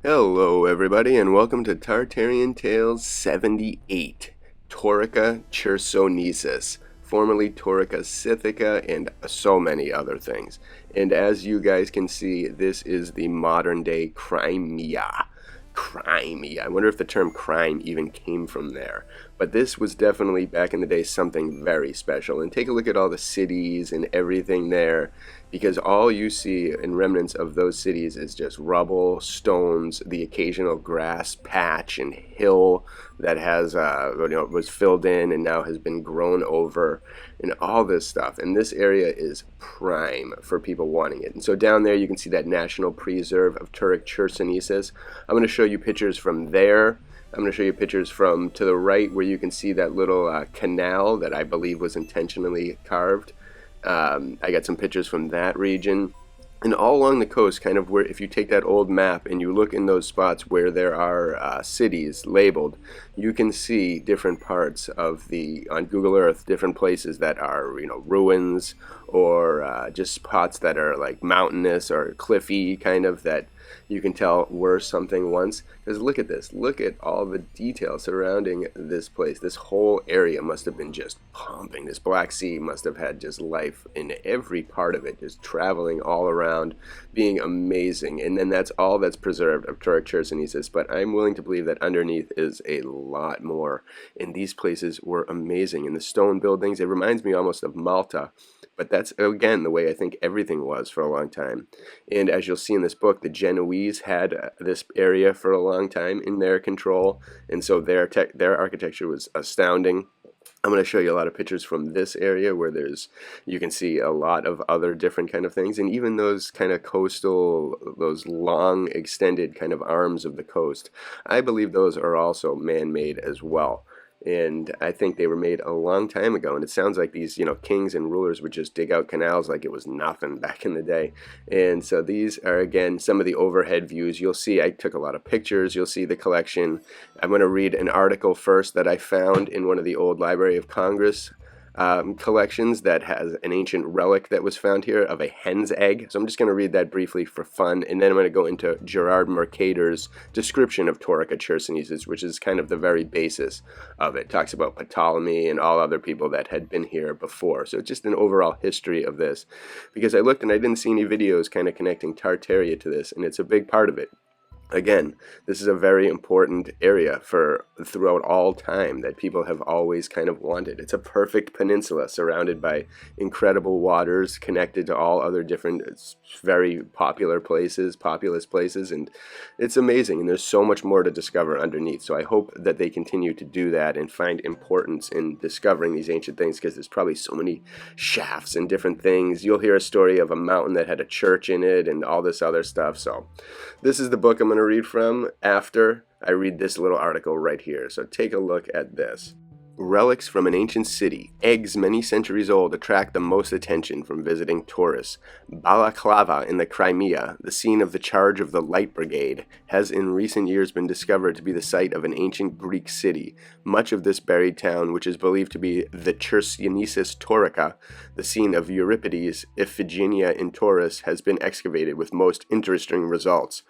Hello, everybody, and welcome to Tartarian Tales 78, Taurica Chersonesus, formerly Taurica Scythica, and so many other things. And as you guys can see, this is the modern-day Crimea. Crimea. I wonder if the term crime even came from there. But this was definitely, back in the day, something very special. And take a look at all the cities and everything there, because all you see in remnants of those cities is just rubble, stones, the occasional grass patch and hill that has, was filled in and now has been grown over, and all this stuff. And this area is prime for people wanting it. And so down there you can see that National Preserve of Taurica Chersonesus. I'm going to show you pictures from there. I'm going to show you pictures from to the right where you can see that little canal that I believe was intentionally carved. I got some pictures from that region, and all along the coast, kind of where, if you take that old map and you look in those spots where there are cities labeled, you can see different parts of on Google Earth, different places that are, ruins, or just spots that are like mountainous or cliffy, kind of, that you can tell were something once. Because look at this, look at all the detail surrounding this place. This whole area must have been just pumping. This Black Sea must have had just life in every part of it, just traveling all around, being amazing. And then that's all that's preserved of Taurica Chersonesus. But I'm willing to believe that underneath is a lot more. And these places were amazing. And the stone buildings, it reminds me almost of Malta. But that's, again, the way I think everything was for a long time. And as you'll see in this book, the Genoese had this area for a long time in their control. And so their architecture was astounding. I'm going to show you a lot of pictures from this area where you can see a lot of other different kind of things. And even those kind of coastal, those long extended kind of arms of the coast, I believe those are also man-made as well. And I think they were made a long time ago. And it sounds like these, kings and rulers would just dig out canals like it was nothing back in the day. And so these are, again, some of the overhead views. You'll see I took a lot of pictures. You'll see the collection. I'm going to read an article first that I found in one of the old Library of Congress collections that has an ancient relic that was found here of a hen's egg. So I'm just going to read that briefly for fun, and then I'm going to go into Gerard Mercator's description of Taurica Chersonesus, which is kind of the very basis of it. Talks about Ptolemy and all other people that had been here before. So it's just an overall history of this, because I looked and I didn't see any videos kind of connecting Tartaria to this, and it's a big part of it. Again, this is a very important area for throughout all time that people have always kind of wanted. It's a perfect peninsula surrounded by incredible waters, connected to all other different very populous places, and it's amazing. And there's so much more to discover underneath. So I hope that they continue to do that and find importance in discovering these ancient things, because there's probably so many shafts and different things. You'll hear a story of a mountain that had a church in it and all this other stuff. So this is the book I'm going to read from after I read this little article right here. So take a look at this. Relics from an ancient city, eggs many centuries old, attract the most attention from visiting tourists. Balaclava in the Crimea, the scene of the charge of the Light Brigade, has in recent years been discovered to be the site of an ancient Greek city. Much of this buried town, which is believed to be the Chersonesus Taurica, the scene of Euripides' Iphigenia in Taurus, has been excavated with most interesting results.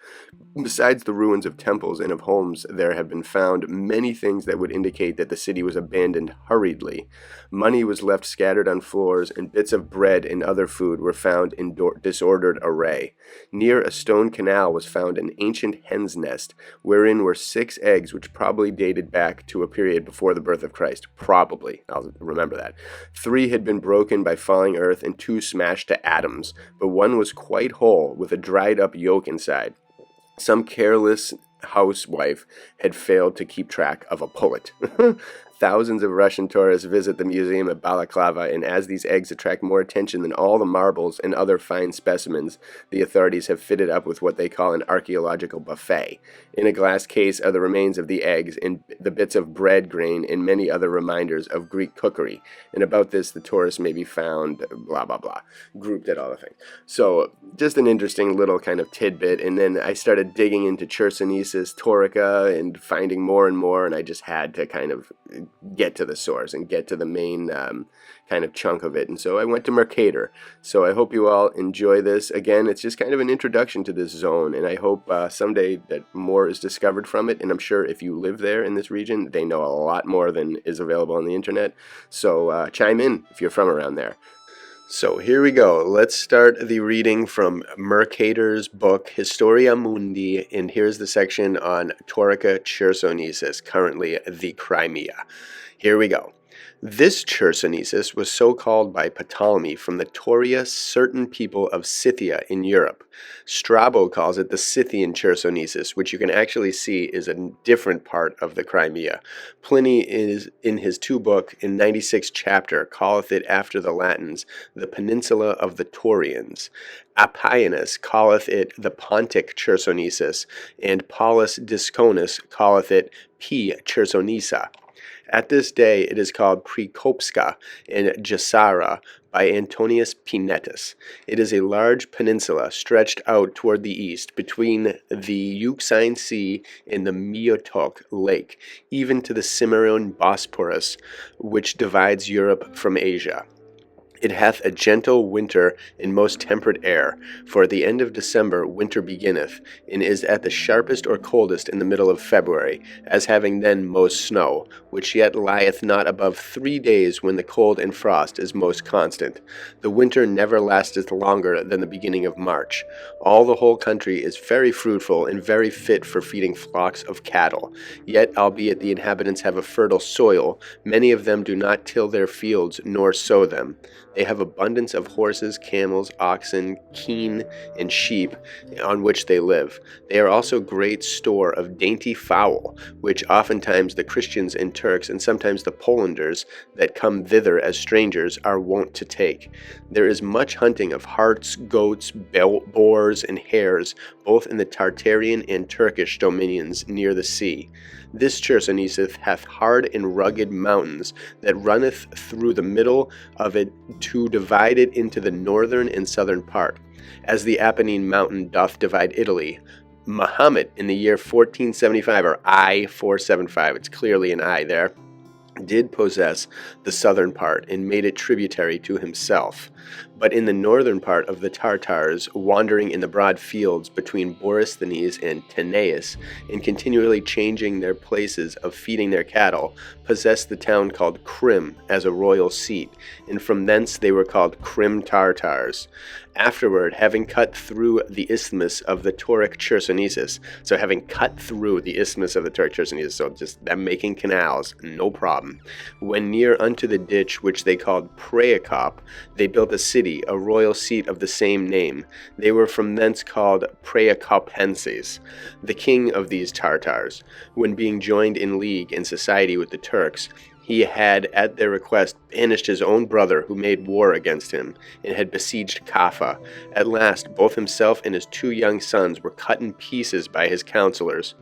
Besides the ruins of temples and of homes, there have been found many things that would indicate that the city was abandoned hurriedly. Money was left scattered on floors, and bits of bread and other food were found in disordered array. Near a stone canal was found an ancient hen's nest, wherein were 6 eggs, which probably dated back to a period before the birth of Christ. Probably. I'll remember that. 3 had been broken by falling earth, and 2 smashed to atoms, but one was quite whole, with a dried-up yolk inside. Some careless housewife had failed to keep track of a pullet. Thousands of Russian tourists visit the museum at Balaclava, and as these eggs attract more attention than all the marbles and other fine specimens, the authorities have fitted up with what they call an archaeological buffet. In a glass case are the remains of the eggs and the bits of bread grain and many other reminders of Greek cookery. And about this, the tourists may be found, blah, blah, blah, grouped at all the things. So just an interesting little kind of tidbit. And then I started digging into Chersonesus, Taurica, and finding more and more, and I just had to kind of get to the source and get to the main kind of chunk of it. And so I went to Mercator. So I hope you all enjoy this. Again, it's just kind of an introduction to this zone, and I hope someday that more is discovered from it. And I'm sure if you live there in this region, they know a lot more than is available on the internet. So chime in if you're from around there. So here we go. Let's start the reading from Mercator's book, Historia Mundi, and here's the section on Taurica Chersonesus, currently the Crimea. Here we go. This Chersonesus was so called by Ptolemy from the Tauria, certain people of Scythia in Europe. Strabo calls it the Scythian Chersonesus, which you can actually see is a different part of the Crimea. Pliny is in his book in 96th chapter calleth it after the Latins the peninsula of the Taurians. Appianus calleth it the Pontic Chersonesus, and Paulus Disconus calleth it P. Chersonesa. At this day it is called Prekopska and Gesara by Antonius Pinetus. It is a large peninsula stretched out toward the east between the Euxine Sea and the Miotok Lake, even to the Cimmerian Bosporus, which divides Europe from Asia. It hath a gentle winter and most temperate air, for at the end of December winter beginneth, and is at the sharpest or coldest in the middle of February, as having then most snow, which yet lieth not above 3 days when the cold and frost is most constant. The winter never lasteth longer than the beginning of March. All the whole country is very fruitful and very fit for feeding flocks of cattle. Yet, albeit the inhabitants have a fertile soil, many of them do not till their fields nor sow them. They have abundance of horses, camels, oxen, kine, and sheep, on which they live. They are also great store of dainty fowl, which oftentimes the Christians and Turks, and sometimes the Polanders, that come thither as strangers, are wont to take. There is much hunting of harts, goats, boars, and hares, both in the Tartarian and Turkish dominions near the sea. This Chersonesus hath hard and rugged mountains, that runneth through the middle of it to divide it into the northern and southern part, as the Apennine mountain doth divide Italy. Muhammad, in the year 1475, or I 475, it's clearly an I there, did possess the southern part and made it tributary to himself. But in the northern part of the Tartars, wandering in the broad fields between Borysthenes and Tanais, and continually changing their places of feeding their cattle, possessed the town called Crim as a royal seat, and from thence they were called Crim Tartars. Afterward, having cut through the isthmus of the Tauric Chersonesus, so having cut through the isthmus of the Tauric Chersonesus, so just them making canals, no problem. When near unto the ditch which they called Praecop, they built a city, a royal seat of the same name. They were from thence called Praecopenses. The king of these Tartars, when being joined in league and society with the Turks, he had at their request banished his own brother who made war against him, and had besieged Kaffa. At last both himself and his 2 young sons were cut in pieces by his counselors,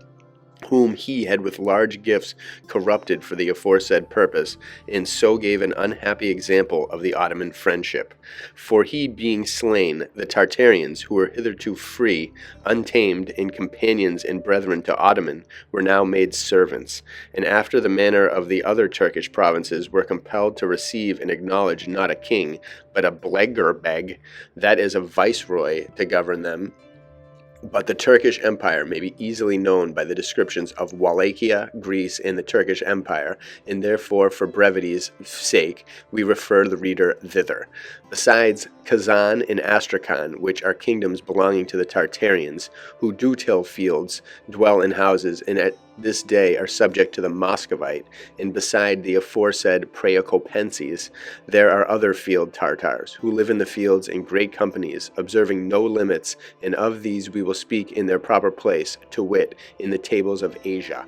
whom he had with large gifts corrupted for the aforesaid purpose, and so gave an unhappy example of the Ottoman friendship. For he being slain, the Tartarians, who were hitherto free, untamed, and companions and brethren to Ottoman, were now made servants, and after the manner of the other Turkish provinces were compelled to receive and acknowledge not a king, but a blegerbeg, that is a viceroy, to govern them. But the Turkish Empire may be easily known by the descriptions of Wallachia, Greece, and the Turkish Empire, and therefore, for brevity's sake, we refer the reader thither. Besides Kazan and Astrakhan, which are kingdoms belonging to the Tartarians, who do till fields, dwell in houses, and at this day are subject to the Muscovite, and beside the aforesaid Praecopenses, there are other field Tartars, who live in the fields in great companies, observing no limits, and of these we will speak in their proper place, to wit, in the tables of Asia.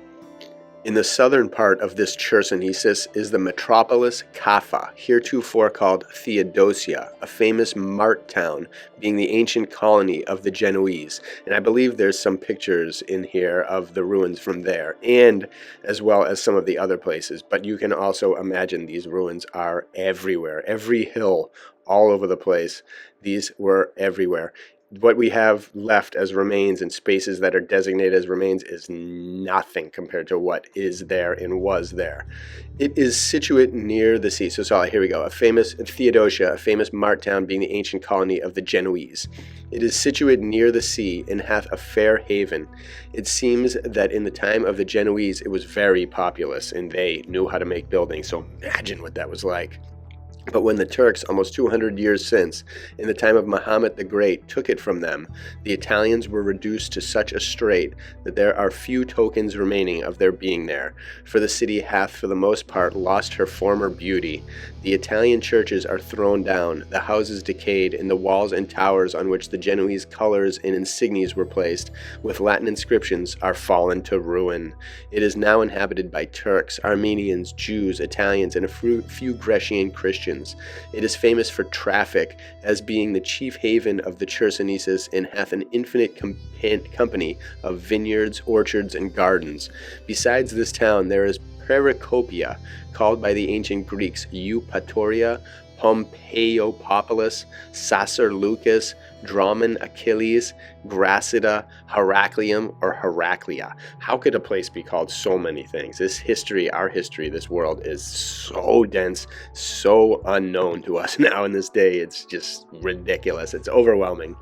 In the southern part of this Chersonesus is the Metropolis Kaffa, heretofore called Theodosia, a famous mart town, being the ancient colony of the Genoese. And I believe there's some pictures in here of the ruins from there, and as well as some of the other places. But you can also imagine these ruins are everywhere. Every hill, all over the place. These were everywhere. what we have left as remains and spaces that are designated as remains is nothing compared to what is there and was there. It is situate near the sea. So here we go. A famous Theodosia, a famous mart town, being the ancient colony of the Genoese. It is situate near the sea and hath a fair haven. It seems that in the time of the Genoese it was very populous, and they knew how to make buildings. So imagine what that was like. But when the Turks, almost 200 years since, in the time of Muhammad the Great, took it from them, the Italians were reduced to such a strait that there are few tokens remaining of their being there, for the city hath for the most part lost her former beauty. The Italian churches are thrown down, the houses decayed, and the walls and towers on which the Genoese colors and insignias were placed, with Latin inscriptions, are fallen to ruin. It is now inhabited by Turks, Armenians, Jews, Italians, and a few Grecian Christians. It is famous for traffic, as being the chief haven of the Chersonesus, and hath an infinite company of vineyards, orchards, and gardens. Besides this town there is Pericopia, called by the ancient Greeks Eupatoria, Pompeiopolis, Sacerlucus, Dramon Achilles, Gracida, Heraclium, or Heraclea. How could a place be called so many things? This history, our history, this world is so dense, so unknown to us now in this day. It's just ridiculous. It's overwhelming.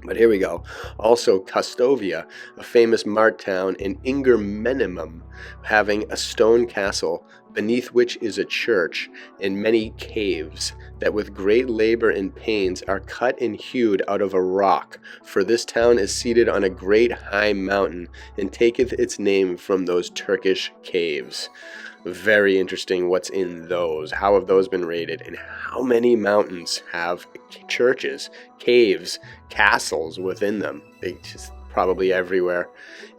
But here we go. Also, Castovia, a famous mart town, and Ingermenimum, having a stone castle, beneath which is a church, and many caves, that with great labor and pains are cut and hewed out of a rock. For this town is seated on a great high mountain, and taketh its name from those Turkish caves. Very interesting what's in those. How have those been rated? And how many mountains have churches, caves, castles within them? They just probably everywhere.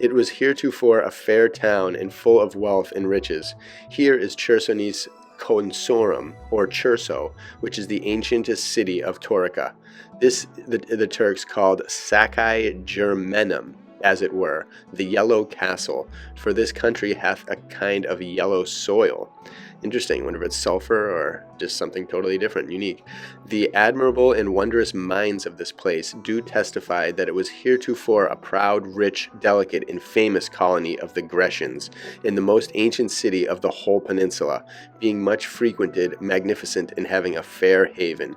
It was heretofore a fair town and full of wealth and riches. Here is Chersonesus Consorum, or Cherso, which is the ancientest city of Taurica. This the Turks called Sakai Germenum, as it were, the yellow castle, for this country hath a kind of yellow soil. Interesting. Wonder if it's sulfur or just something totally different, unique. The admirable and wondrous mines of this place do testify that it was heretofore a proud, rich, delicate, and famous colony of the Grecians, in the most ancient city of the whole peninsula, being much frequented, magnificent, and having a fair haven.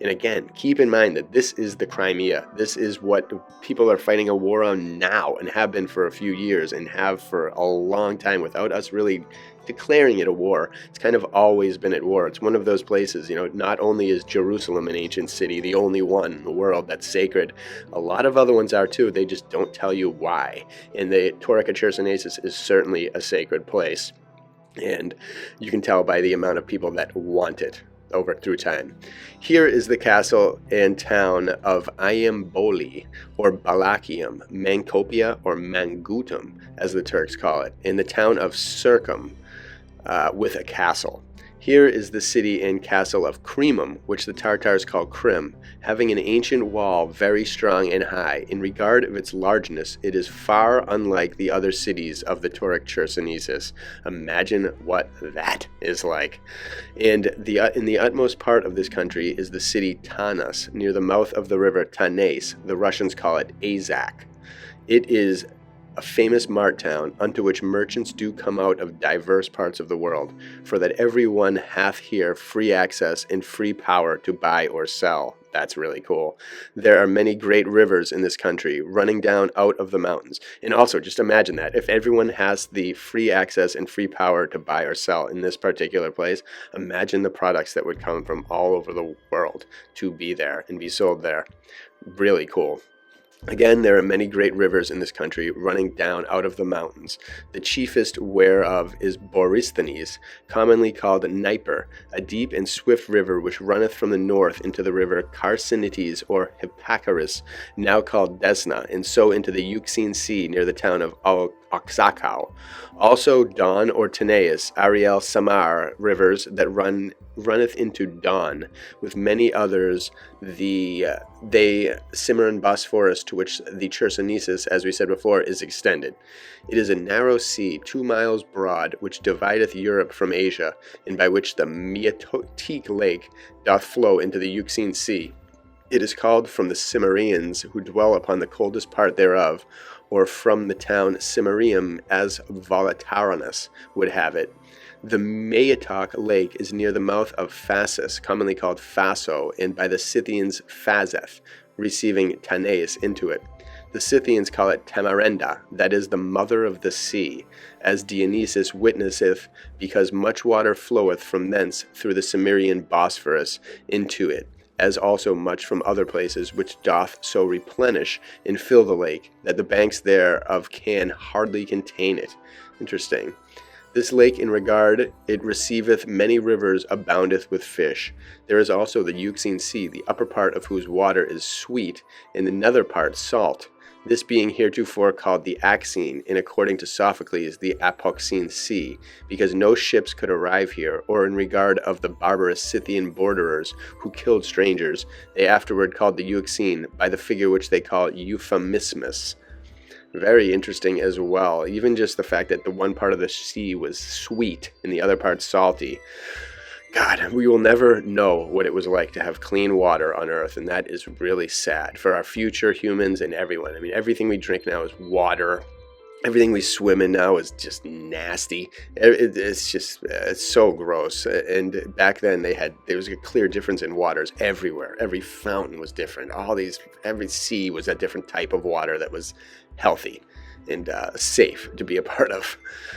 And again, keep in mind that this is the Crimea. This is what people are fighting a war on now, and have been for a few years, and have for a long time without us really declaring it a war. It's kind of always been at war. It's one of those places, not only is Jerusalem an ancient city, the only one in the world that's sacred, a lot of other ones are too. They just don't tell you why. And the Taurica Chersonesus is certainly a sacred place. And you can tell by the amount of people that want it through time. Here is the castle and town of Iamboli, or Balakium, Mancopia, or Mangutum, as the Turks call it, in the town of Circum, with a castle. Here is the city and castle of Cremum, which the Tartars call Crim, having an ancient wall very strong and high. In regard of its largeness, it is far unlike the other cities of the Tauric Chersonesus. Imagine what that is like. And in the utmost part of this country is the city Tanas, near the mouth of the river Tanais. The Russians call it Azak. It is a famous mart town, unto which merchants do come out of diverse parts of the world, for that every one hath here free access and free power to buy or sell. That's really cool. There are many great rivers in this country, running down out of the mountains. And also, just imagine that. If everyone has the free access and free power to buy or sell in this particular place, imagine the products that would come from all over the world to be there and be sold there. Really cool. Again, there are many great rivers in this country running down out of the mountains, the chiefest whereof is Borysthenes, commonly called Dnieper, a deep and swift river which runneth from the north into the river Carcinites or Hippacharis, now called Desna, and so into the Euxine Sea near the town of Oaxaca. Also Don or Tanais, Ariel, Samar rivers that runneth into Don, with many others, they Cimmerian Bosphorus, to which the Chersonesus, as we said before, is extended. It is a narrow sea, 2 miles broad, which divideth Europe from Asia, and by which the Meotique Lake doth flow into the Euxine Sea. It is called from the Cimmerians, who dwell upon the coldest part thereof, or from the town Cimmerium, as Volataranus would have it. The Maeotok lake is near the mouth of Phasis, commonly called Phaso, and by the Scythians Phazeth, receiving Tanais into it. The Scythians call it Tamarenda, that is the mother of the sea, as Dionysus witnesseth, because much water floweth from thence through the Cimmerian Bosphorus into it, as also much from other places, which doth so replenish and fill the lake, that the banks thereof can hardly contain it. Interesting. This lake, in regard it receiveth many rivers, aboundeth with fish. There is also the Euxine Sea, the upper part of whose water is sweet, and the nether part salt. This being heretofore called the Axine, and according to Sophocles, the Apoxine Sea, because no ships could arrive here, or in regard of the barbarous Scythian borderers who killed strangers, they afterward called the Euxine by the figure which they call Euphemismus. Very interesting as well. Even just the fact that the one part of the sea was sweet and the other part salty. God, we will never know what it was like to have clean water on Earth, and that is really sad for our future humans and everyone. I mean, everything we drink now is water. Everything we swim in now is just nasty. It's so gross. And back then there was a clear difference in waters everywhere. Every fountain was different. Every sea was a different type of water that was healthy and safe to be a part of.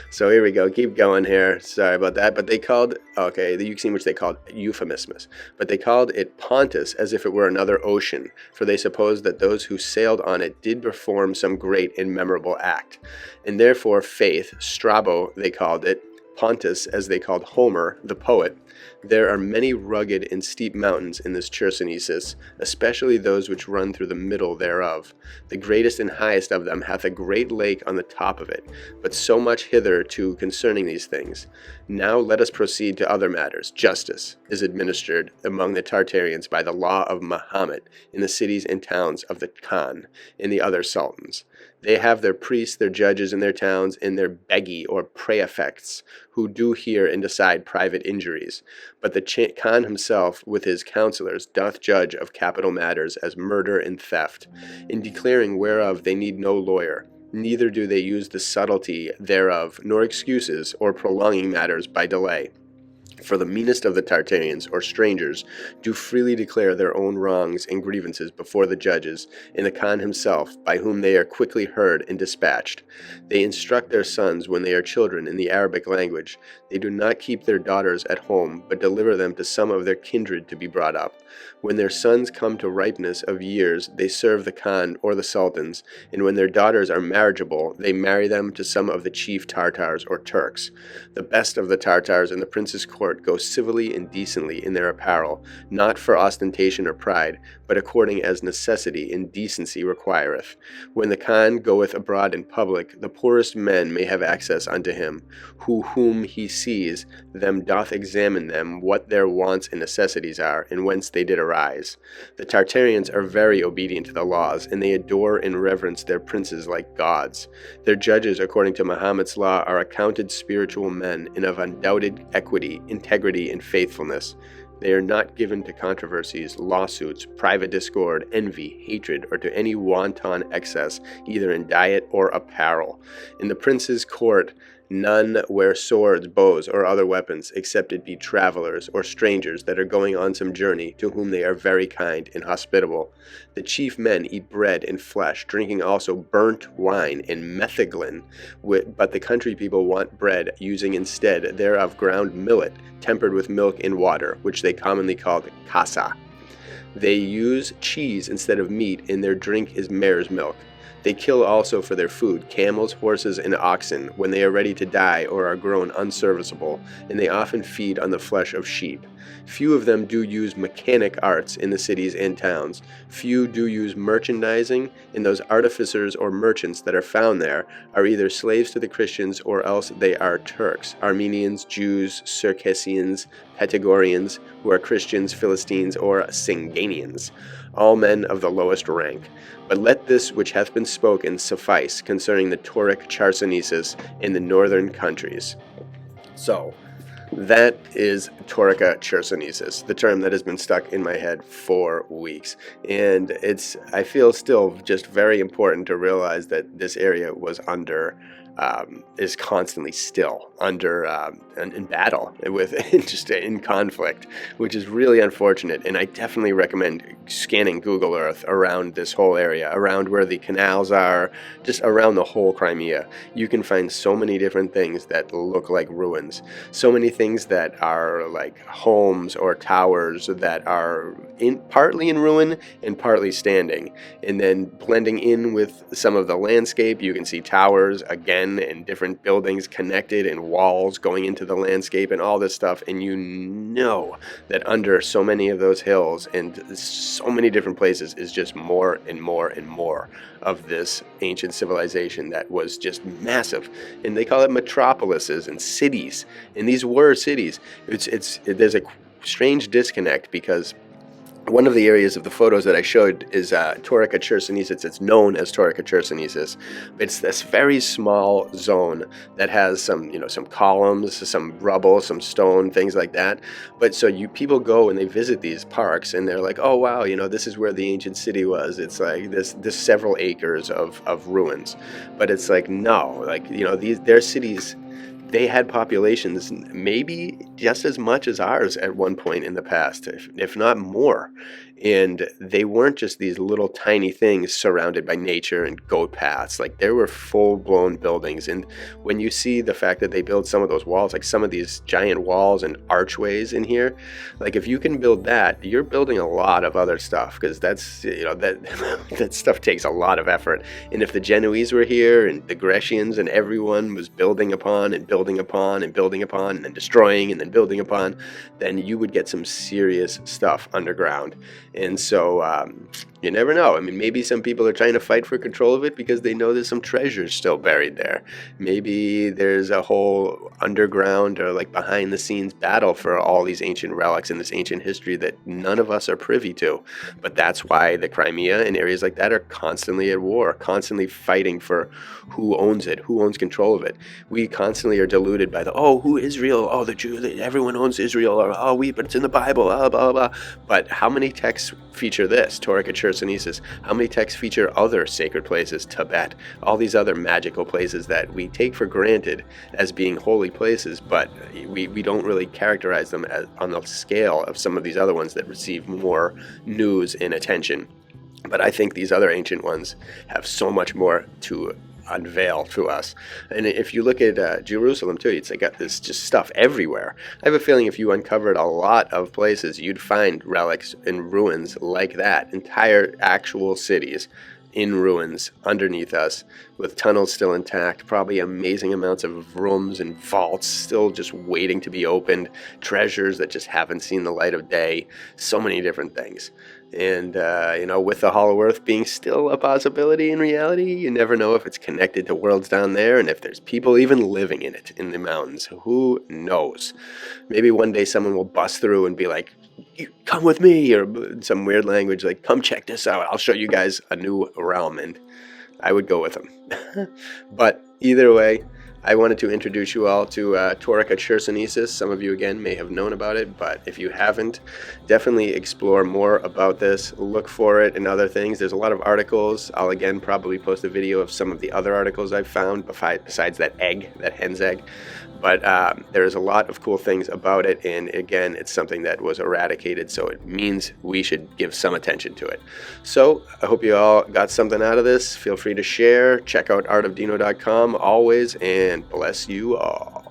So here we go. Keep going here. Sorry about that. But they called, the Euxine, which they called Euphemismus, but they called it Pontus as if it were another ocean, for they supposed that those who sailed on it did perform some great and memorable act. And therefore faith, Strabo they called it, Pontus as they called Homer, the poet. There are many rugged and steep mountains in this Chersonesus, especially those which run through the middle thereof. The greatest and highest of them hath a great lake on the top of it, but so much hitherto concerning these things. Now let us proceed to other matters. Justice is administered among the Tartarians by the law of Mahomet in the cities and towns of the Khan and the other sultans. They have their priests, their judges in their towns, and their begi or praefects, who do hear and decide private injuries. But the Khan himself, with his counselors, doth judge of capital matters as murder and theft, in declaring whereof they need no lawyer. Neither do they use the subtlety thereof, nor excuses, or prolonging matters by delay. For the meanest of the Tartarians, or strangers, do freely declare their own wrongs and grievances before the judges, and the Khan himself, by whom they are quickly heard and dispatched. They instruct their sons when they are children in the Arabic language. They do not keep their daughters at home, but deliver them to some of their kindred to be brought up. When their sons come to ripeness of years, they serve the Khan or the sultans, and when their daughters are marriageable, they marry them to some of the chief Tartars or Turks. The best of the Tartars in the prince's court go civilly and decently in their apparel, not for ostentation or pride, but according as necessity and decency requireth. When the Khan goeth abroad in public, the poorest men may have access unto him, whom he sees, them doth examine them what their wants and necessities are, and whence they did arise. The Tartarians are very obedient to the laws, and they adore and reverence their princes like gods. Their judges, according to Muhammad's law, are accounted spiritual men, and of undoubted equity, integrity, and faithfulness. They are not given to controversies, lawsuits, private discord, envy, hatred, or to any wanton excess, either in diet or apparel. In the prince's court, none wear swords, bows, or other weapons, except it be travelers or strangers that are going on some journey, to whom they are very kind and hospitable. The chief men eat bread and flesh, drinking also burnt wine and metheglin, but the country people want bread, using instead thereof ground millet, tempered with milk and water, which they commonly call kasa. They use cheese instead of meat, and their drink is mare's milk. They kill also for their food camels, horses, and oxen when they are ready to die or are grown unserviceable, and they often feed on the flesh of sheep. Few of them do use mechanic arts in the cities and towns. Few do use merchandising, and those artificers or merchants that are found there are either slaves to the Christians or else they are Turks, Armenians, Jews, Circassians, Pythagoreans, who are Christians, Philistines, or Singanians, all men of the lowest rank. But let this which hath been spoken suffice concerning the Tauric Chersonesus in the northern countries. So, That is Taurica chersonesus, the term that has been stuck in my head for weeks. And I feel still just very important to realize that this area was is constantly still under in battle with just in conflict, which is really unfortunate. And I definitely recommend scanning Google Earth around this whole area, around where the canals are, just around the whole Crimea. You can find so many different things that look like ruins, so many things that are like homes or towers that are partly in ruin and partly standing, and then blending in with some of the landscape. You can see towers again and different buildings connected and walls going into the landscape and all this stuff, and you know that under so many of those hills and so many different places is just more and more and more of this ancient civilization that was just massive. And they call it metropolises and cities, and these were cities. There's a strange disconnect, because one of the areas of the photos that I showed is Taurica Chersonesus. It's known as Taurica Chersonesus. It's this very small zone that has some columns, some rubble, some stone, things like that. But so people go and they visit these parks, and they're like, oh wow, this is where the ancient city was. It's like this several acres of ruins. But it's like, no, like, their cities, they had populations maybe just as much as ours at one point in the past, if not more. And they weren't just these little tiny things surrounded by nature and goat paths. Like, there were full-blown buildings. And when you see the fact that they build some of those walls, like some of these giant walls and archways in here, like, if you can build that, you're building a lot of other stuff, because that's, that stuff takes a lot of effort. And if the Genoese were here, and the Grecians, and everyone was building upon and building upon and building upon and then destroying and then building upon, then you would get some serious stuff underground. And so you never know. I mean, maybe some people are trying to fight for control of it because they know there's some treasures still buried there. Maybe there's a whole underground or like behind the scenes battle for all these ancient relics and this ancient history that none of us are privy to. But that's why the Crimea and areas like that are constantly at war, constantly fighting for who owns it, who owns control of it. We constantly are deluded by who Israel? Oh, the Jew, everyone owns Israel. Or, but it's in the Bible, blah, blah, blah. But how many texts feature this, Taurica Chersonesus? How many texts feature other sacred places, Tibet, all these other magical places that we take for granted as being holy places, but we don't really characterize them on the scale of some of these other ones that receive more news and attention. But I think these other ancient ones have so much more to unveil to us. And if you look at Jerusalem too, it's got this just stuff everywhere. I have a feeling if you uncovered a lot of places, you'd find relics and ruins like that, entire actual cities in ruins underneath us, with tunnels still intact, probably amazing amounts of rooms and vaults still just waiting to be opened, treasures that just haven't seen the light of day, so many different things. And, with the Hollow Earth being still a possibility in reality, you never know if it's connected to worlds down there and if there's people even living in it, in the mountains. Who knows? Maybe one day someone will bust through and be like, you come with me, or some weird language like, come check this out. I'll show you guys a new realm, and I would go with them. But either way, I wanted to introduce you all to Taurica Chersonesus. Some of you, again, may have known about it, but if you haven't, definitely explore more about this. Look for it and other things. There's a lot of articles. I'll, again, probably post a video of some of the other articles I've found besides that hen's egg. But there's a lot of cool things about it, and again, it's something that was eradicated, so it means we should give some attention to it. So I hope you all got something out of this. Feel free to share. Check out artofdino.com always, and bless you all.